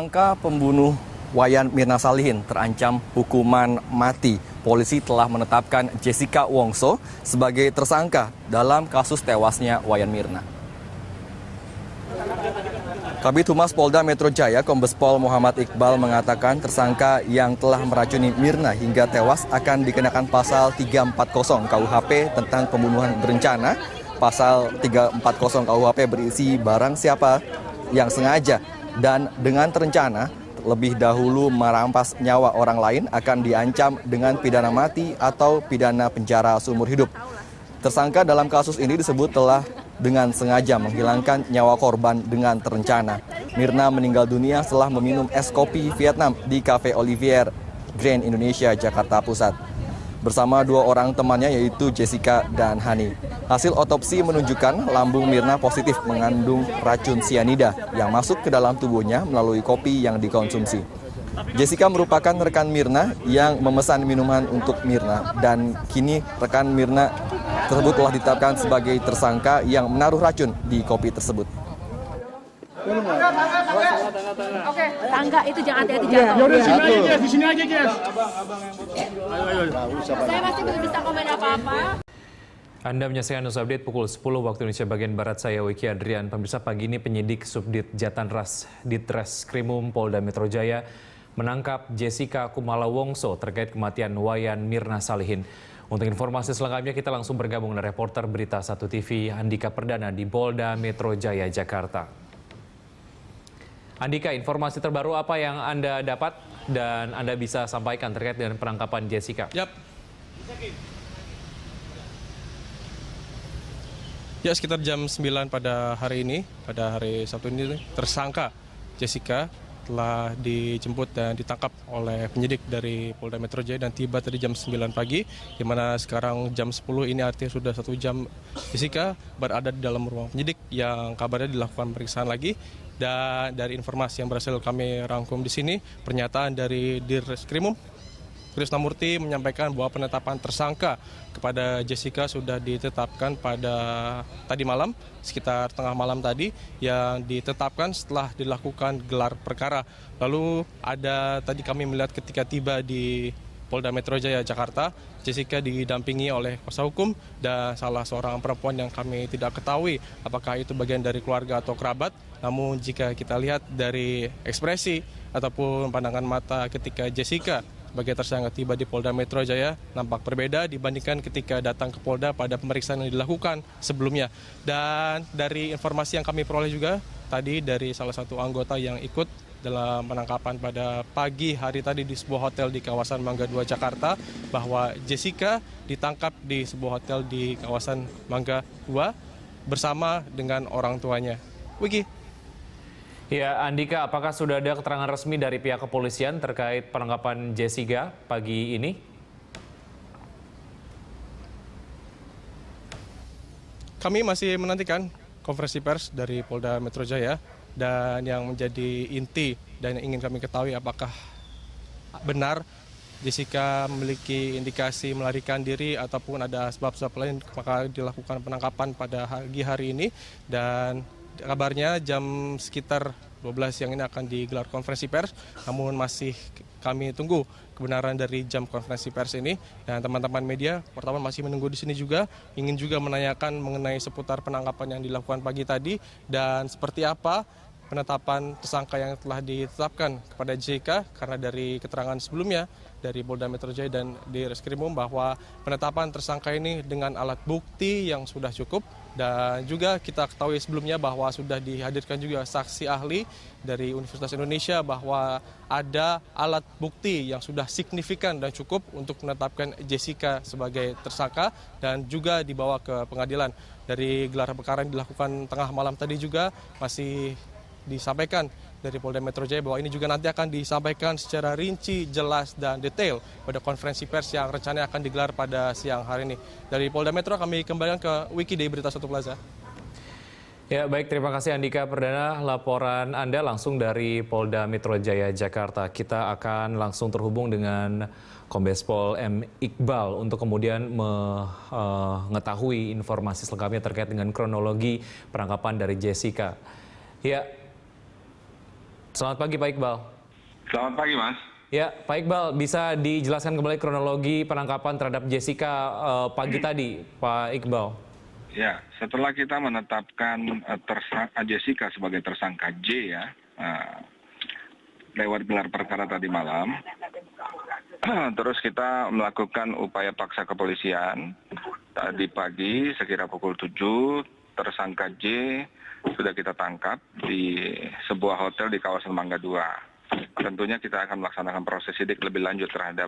Tersangka pembunuh Wayan Mirna Salihin terancam hukuman mati. Polisi telah menetapkan Jessica Wongso sebagai tersangka dalam kasus tewasnya Wayan Mirna. Kabid Humas Polda Metro Jaya, Kombes Pol Muhammad Iqbal mengatakan tersangka yang telah meracuni Mirna hingga tewas akan dikenakan pasal 340 KUHP tentang pembunuhan berencana, pasal 340 KUHP berisi barang siapa yang sengaja dan dengan terencana lebih dahulu merampas nyawa orang lain akan diancam dengan pidana mati atau pidana penjara seumur hidup. Tersangka dalam kasus ini disebut telah dengan sengaja menghilangkan nyawa korban dengan terencana. Mirna meninggal dunia setelah meminum es kopi Vietnam di Cafe Olivier, Grand Indonesia, Jakarta Pusat. Bersama dua orang temannya yaitu Jessica dan Hani. Hasil otopsi menunjukkan lambung Mirna positif mengandung racun sianida yang masuk ke dalam tubuhnya melalui kopi yang dikonsumsi. Jessica merupakan rekan Mirna yang memesan minuman untuk Mirna dan kini rekan Mirna tersebut telah ditetapkan sebagai tersangka yang menaruh racun di kopi tersebut. Oke, tangga itu jangan hati-hati jatuh. Ya udah sini aja, guys. Di sini aja, guys. Saya masih belum bisa komen apa-apa. Anda menyaksikan News Update pukul 10 waktu Indonesia bagian Barat, saya Wiki Adrian. Pemirsa, pagi ini penyidik Subdit Jatanras Ditreskrimum Polda Metro Jaya menangkap Jessica Kumala Wongso terkait kematian Wayan Mirna Salihin. Untuk informasi selengkapnya kita langsung bergabung dengan reporter Berita 1 TV Andika Perdana di Polda Metro Jaya, Jakarta. Andika, informasi terbaru apa yang Anda dapat dan Anda bisa sampaikan terkait dengan penangkapan Jessica? Ya, sekitar jam 9 pada hari ini, pada hari Sabtu ini, tersangka Jessica telah dijemput dan ditangkap oleh penyidik dari Polda Metro Jaya dan tiba tadi jam 9 pagi, di mana sekarang jam 10 ini artinya sudah 1 jam Jessica berada di dalam ruang penyidik yang kabarnya dilakukan pemeriksaan lagi. Dan dari informasi yang berhasil kami rangkum di sini, pernyataan dari Direskrimum Krisnamurti menyampaikan bahwa penetapan tersangka kepada Jessica sudah ditetapkan pada tadi malam, sekitar tengah malam tadi, yang ditetapkan setelah dilakukan gelar perkara. Lalu ada tadi kami melihat ketika tiba di Polda Metro Jaya, Jakarta, Jessica didampingi oleh kuasa hukum dan salah seorang perempuan yang kami tidak ketahui apakah itu bagian dari keluarga atau kerabat. Namun jika kita lihat dari ekspresi ataupun pandangan mata ketika Jessica sebagai tersangka tiba di Polda Metro Jaya nampak berbeda dibandingkan ketika datang ke Polda pada pemeriksaan yang dilakukan sebelumnya. Dan dari informasi yang kami peroleh juga tadi dari salah satu anggota yang ikut dalam penangkapan pada pagi hari tadi di sebuah hotel di kawasan Mangga 2 Jakarta, bahwa Jessica ditangkap di sebuah hotel di kawasan Mangga 2 bersama dengan orang tuanya. Wiki. Ya, Andika, apakah sudah ada keterangan resmi dari pihak kepolisian terkait penangkapan Jessica pagi ini? Kami masih menantikan konferensi pers dari Polda Metro Jaya, dan yang menjadi inti dan yang ingin kami ketahui apakah benar Jessica memiliki indikasi melarikan diri ataupun ada sebab-sebab lain maka dilakukan penangkapan pada pagi hari ini. Dan kabarnya jam sekitar 12 siang ini akan digelar konferensi pers, namun masih kami tunggu kebenaran dari jam konferensi pers ini. Dan teman-teman media pertama masih menunggu di sini juga, ingin juga menanyakan mengenai seputar penangkapan yang dilakukan pagi tadi dan seperti apa penetapan tersangka yang telah ditetapkan kepada Jessica, karena dari keterangan sebelumnya dari Polda Metro Jaya dan di Reskrimum bahwa penetapan tersangka ini dengan alat bukti yang sudah cukup. Dan juga kita ketahui sebelumnya bahwa sudah dihadirkan juga saksi ahli dari Universitas Indonesia bahwa ada alat bukti yang sudah signifikan dan cukup untuk menetapkan Jessica sebagai tersangka dan juga dibawa ke pengadilan. Dari gelar perkara yang dilakukan tengah malam tadi juga masih disampaikan dari Polda Metro Jaya bahwa ini juga nanti akan disampaikan secara rinci, jelas, dan detail pada konferensi pers yang rencananya akan digelar pada siang hari ini. Dari Polda Metro kami kembalikan ke Wiki dari Berita 1 Plaza. Ya, baik, terima kasih Andika Perdana, laporan Anda langsung dari Polda Metro Jaya, Jakarta. Kita akan langsung terhubung dengan Kombes Pol M. Iqbal untuk kemudian mengetahui informasi selengkapnya terkait dengan kronologi penangkapan dari Jessica. Ya, Selamat pagi Pak Iqbal. Selamat pagi, Mas. Ya, Pak Iqbal, bisa dijelaskan kembali kronologi penangkapan terhadap Jessica pagi tadi, Pak Iqbal? Ya, setelah kita menetapkan Jessica sebagai tersangka J ya, lewat gelar perkara tadi malam, terus kita melakukan upaya paksa kepolisian. Tadi pagi sekira pukul 7, tersangka J sudah kita tangkap di sebuah hotel di kawasan Mangga 2. Tentunya kita akan melaksanakan proses sidik lebih lanjut terhadap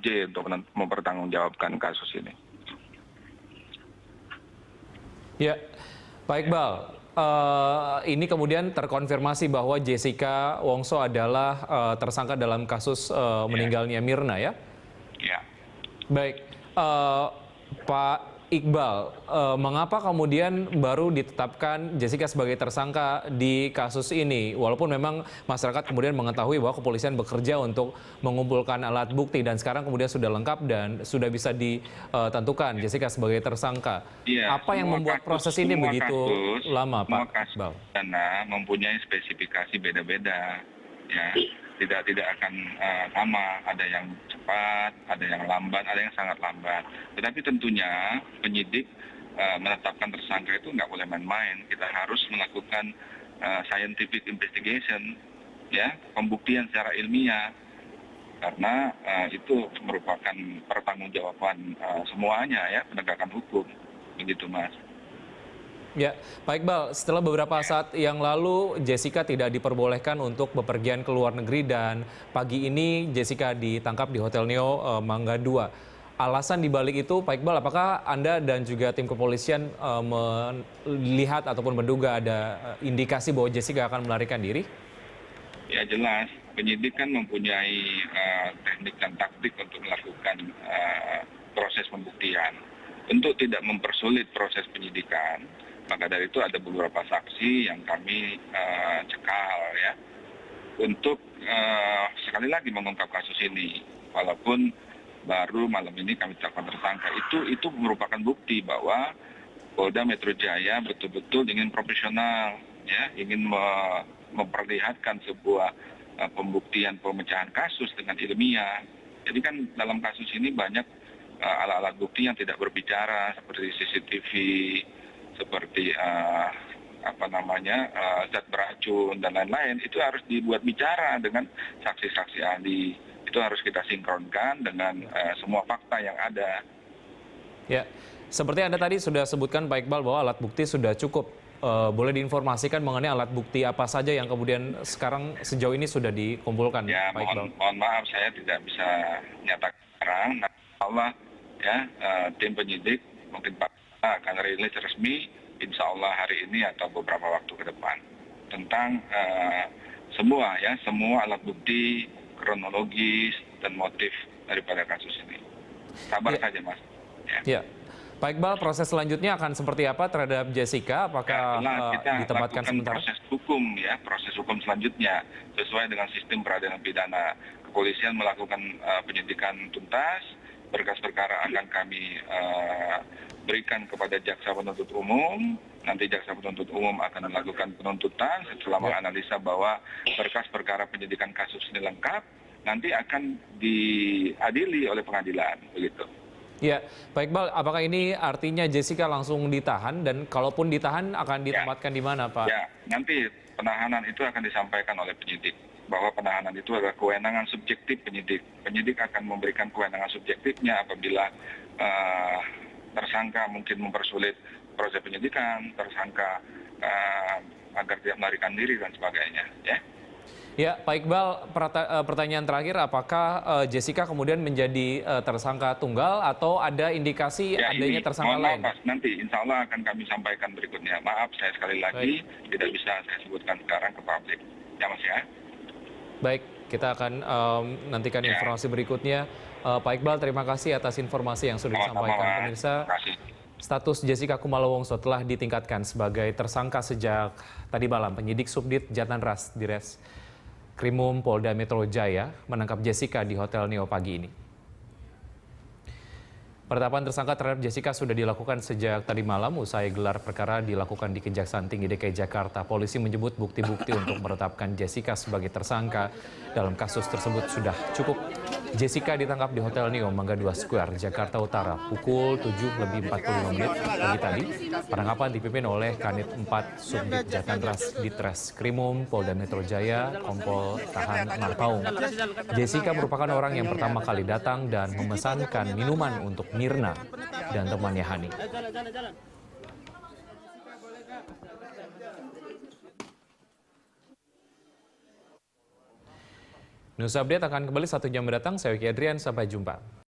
J untuk mempertanggungjawabkan kasus ini. Ya, Pak Iqbal, ini kemudian terkonfirmasi bahwa Jessica Wongso adalah tersangka dalam kasus meninggalnya Mirna ya? Ya. Baik, Pak Iqbal, mengapa kemudian baru ditetapkan Jessica sebagai tersangka di kasus ini? Walaupun memang masyarakat kemudian mengetahui bahwa kepolisian bekerja untuk mengumpulkan alat bukti dan sekarang kemudian sudah lengkap dan sudah bisa ditentukan Jessica sebagai tersangka. Iya, Apa yang membuat proses ini begitu lama, Pak Iqbal? Karena mempunyai spesifikasi beda-beda, ya. Tidak akan sama, ada yang cepat, ada yang lambat, ada yang sangat lambat. Tetapi tentunya penyidik menetapkan tersangka itu nggak boleh main-main. Kita harus melakukan scientific investigation, ya, pembuktian secara ilmiah, karena itu merupakan pertanggungjawaban semuanya, ya, penegakan hukum, begitu, Mas. Ya, Pak Iqbal, setelah beberapa saat yang lalu Jessica tidak diperbolehkan untuk bepergian ke luar negeri dan pagi ini Jessica ditangkap di Hotel Neo Mangga 2. Alasan dibalik itu, Pak Iqbal, apakah Anda dan juga tim kepolisian melihat ataupun menduga ada indikasi bahwa Jessica akan melarikan diri? Ya jelas, penyidik kan mempunyai teknik dan taktik untuk melakukan proses pembuktian. Untuk tidak mempersulit proses penyidikan, maka dari itu ada beberapa saksi yang kami cekal ya, untuk sekali lagi mengungkap kasus ini. Walaupun baru malam ini kami tetapkan tersangka, itu merupakan bukti bahwa Polda Metro Jaya betul-betul ingin profesional, ya, ingin memperlihatkan sebuah pembuktian pemecahan kasus dengan ilmiah. Jadi kan dalam kasus ini banyak alat-alat bukti yang tidak berbicara seperti CCTV, seperti zat beracun dan lain-lain. Itu harus dibuat bicara dengan saksi-saksi ahli. Itu harus kita sinkronkan dengan semua fakta yang ada. Ya, seperti Anda tadi sudah sebutkan Pak Iqbal bahwa alat bukti sudah cukup. Boleh diinformasikan mengenai alat bukti apa saja yang kemudian sekarang sejauh ini sudah dikumpulkan, Ya, Pak Iqbal? mohon maaf saya tidak bisa nyatakan sekarang. Nah, Allah ya, tim penyidik mungkin Pak akan rilis resmi insya Allah hari ini atau beberapa waktu ke depan tentang semua alat bukti, kronologis dan motif daripada kasus ini. Sabar saja, Mas. Ya. Pak Iqbal, proses selanjutnya akan seperti apa terhadap Jessica? Apakah kita ditempatkan lakukan sementara? proses hukum selanjutnya sesuai dengan sistem peradilan pidana. Kepolisian melakukan penyidikan tuntas, berkas perkara akan kami berikan kepada jaksa penuntut umum. Nanti jaksa penuntut umum akan melakukan penuntutan setelah menganalisa bahwa berkas perkara penyidikan kasus ini lengkap, nanti akan diadili oleh pengadilan, begitu. Ya, Pak Iqbal, apakah ini artinya Jessica langsung ditahan dan kalaupun ditahan akan ditempatkan di mana, Pak? Ya, nanti penahanan itu akan disampaikan oleh penyidik bahwa penahanan itu adalah kewenangan subjektif penyidik. Penyidik akan memberikan kewenangan subjektifnya apabila tersangka mungkin mempersulit proses penyidikan, tersangka agar tidak melarikan diri dan sebagainya. Ya, Pak Iqbal, pertanyaan terakhir, apakah Jessica kemudian menjadi tersangka tunggal atau ada indikasi adanya tersangka lain? Maaf, Nanti insya Allah akan kami sampaikan berikutnya. Maaf, saya sekali lagi tidak bisa saya sebutkan sekarang ke publik. Ya, Mas ya. Baik, kita akan nantikan informasi berikutnya. Pak Iqbal, terima kasih atas informasi yang sudah disampaikan. Pemirsa, status Jessica Kumala Wongso telah ditingkatkan sebagai tersangka sejak tadi malam. Penyidik Subdit Jatanras Krimum Polda Metro Jaya menangkap Jessica di Hotel Neo pagi ini. Penetapan tersangka terhadap Jessica sudah dilakukan sejak tadi malam usai gelar perkara dilakukan di Kejaksaan Tinggi DKI Jakarta. Polisi menyebut bukti-bukti untuk menetapkan Jessica sebagai tersangka dalam kasus tersebut sudah cukup. Jessica ditangkap di Hotel Neo Mangga 2 Square, Jakarta Utara pukul 7.45 pagi tadi. Penangkapan dipimpin oleh Kanit 4 Subdit Jatanras Ditreskrimum Polda Metro Jaya, Kompol Tahan Marpaung. Jessica merupakan orang yang pertama kali datang dan memesankan minuman untuk Mirna dan temannya Hani. News Update akan kembali 1 jam mendatang. Saya Wiki Adrian, sampai jumpa.